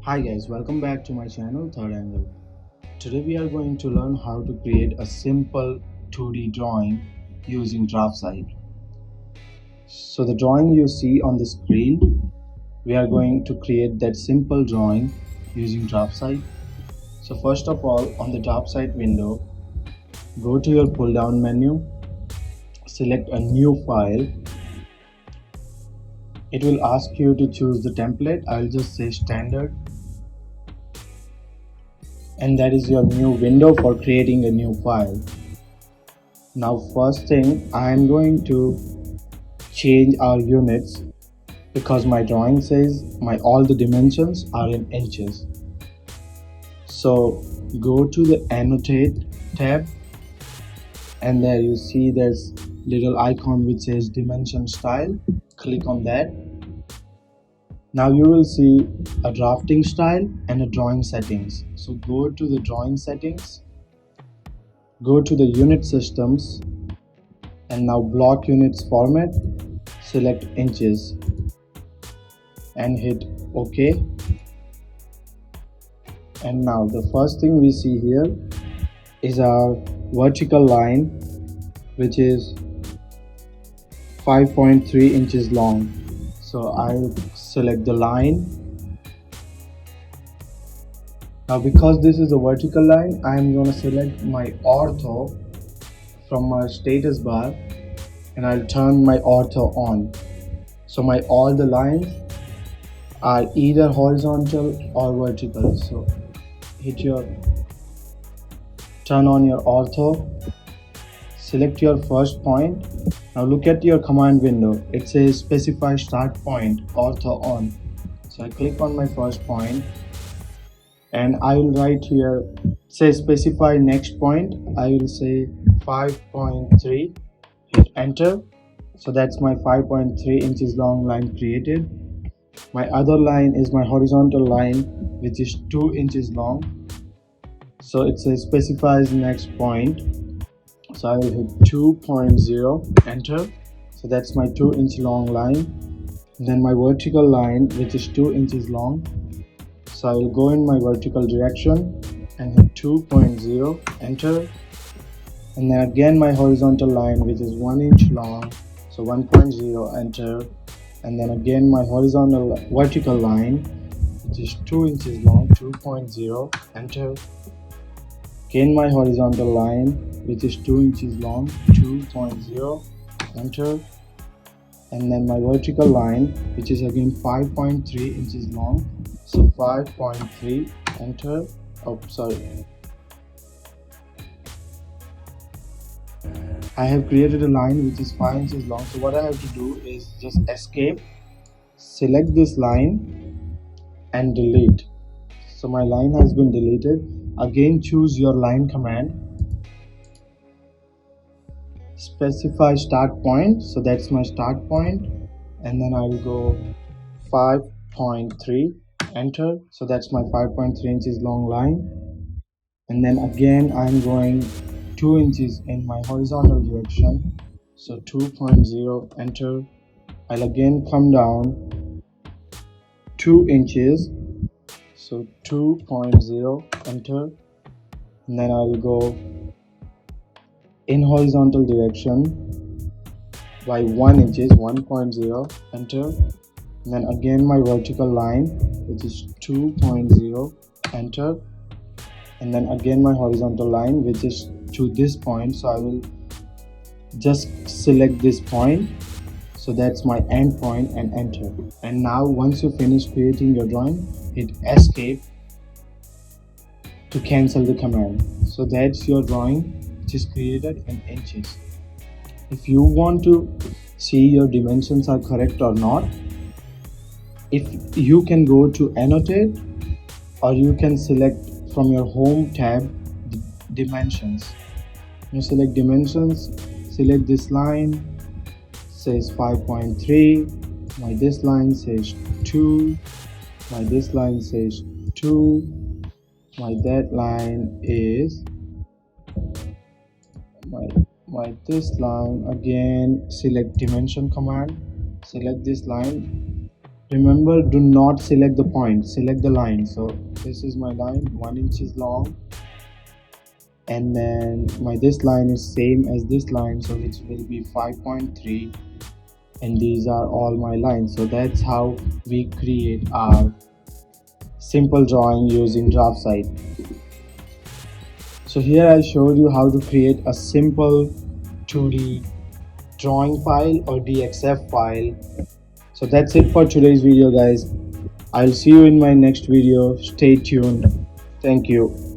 Hi guys, welcome back to my channel Third Angle. Today we are going to learn how to create a simple 2D drawing using DraftSight. So the drawing you see on the screen, we are going to create that simple drawing using DraftSight. So first of all, on the DraftSight window, go to your pull down menu, select a new file. It will ask you to choose the template. I'll just say standard. And that is your new window for creating a new file. Now first thing, I am going to change our units because my drawing says all the dimensions are in inches. So go to the annotate tab, and there you see there's little icon which says dimension style. Click on that. Now you will see a drafting style and a drawing settings. So go to the drawing settings, go to the unit systems, and now block units format, select inches and hit OK. And now the first thing we see here is our vertical line, which is 5.3 inches long. So I'll select the line. Now because this is a vertical line, I'm going to select my ortho from my status bar and I'll turn my ortho on. So all the lines are either horizontal or vertical. So turn on your ortho, select your first point. Now look at your command window. It says specify start point, ortho on. So I click on my first point and I will write here, say specify next point. I will say 5.3, hit enter. So that's my 5.3 inches long line created. My other line is my horizontal line, which is 2 inches long. So it says specifies next point. So I will hit 2.0, enter. So that's my 2-inch long line. And then my vertical line, which is 2 inches long. So I will go in my vertical direction and hit 2.0, enter. And then again my horizontal line, which is 1 inch long. So 1.0, enter. And then again my vertical line, which is 2 inches long, 2.0, enter. Again my horizontal line, which is 2 inches long, 2.0, enter. And then my vertical line, which is again 5.3 inches long, so 5.3, enter. Oh, sorry, I have created a line which is 5 inches long. So what I have to do is just escape, select this line and delete. So my line has been deleted. Again choose your line command, specify start point. So that's my start point, and then I will go 5.3, enter. So that's my 5.3 inches long line. And then again I'm going 2 inches in my horizontal direction, so 2.0, enter. I'll again come down 2 inches, so 2.0, enter. And then I will go in horizontal direction by 1 inches, 1.0, enter. And then again my vertical line, which is 2.0, enter. And then again my horizontal line, which is to this point. So I will just select this point. So that's my end point and enter. And now once you finish creating your drawing, hit escape to cancel the command. So that's your drawing, which is created in inches. If you want to see your dimensions are correct or not, if you can go to annotate, or you can select from your home tab dimensions. You select dimensions, select this line, says 5.3, my this line says 2, my this line says 2, my that line is my this line. Again select dimension command, select this line, Remember, do not select the point, select the line. So this is my line, 1 inch is long, and then my this line is same as this line, so it will be 5.3, and these are all my lines. So that's how we create our simple drawing using DraftSight. So here I showed you how to create a simple 2D drawing file or DXF file. So that's it for today's video, guys. I'll see you in my next video. Stay tuned. Thank you.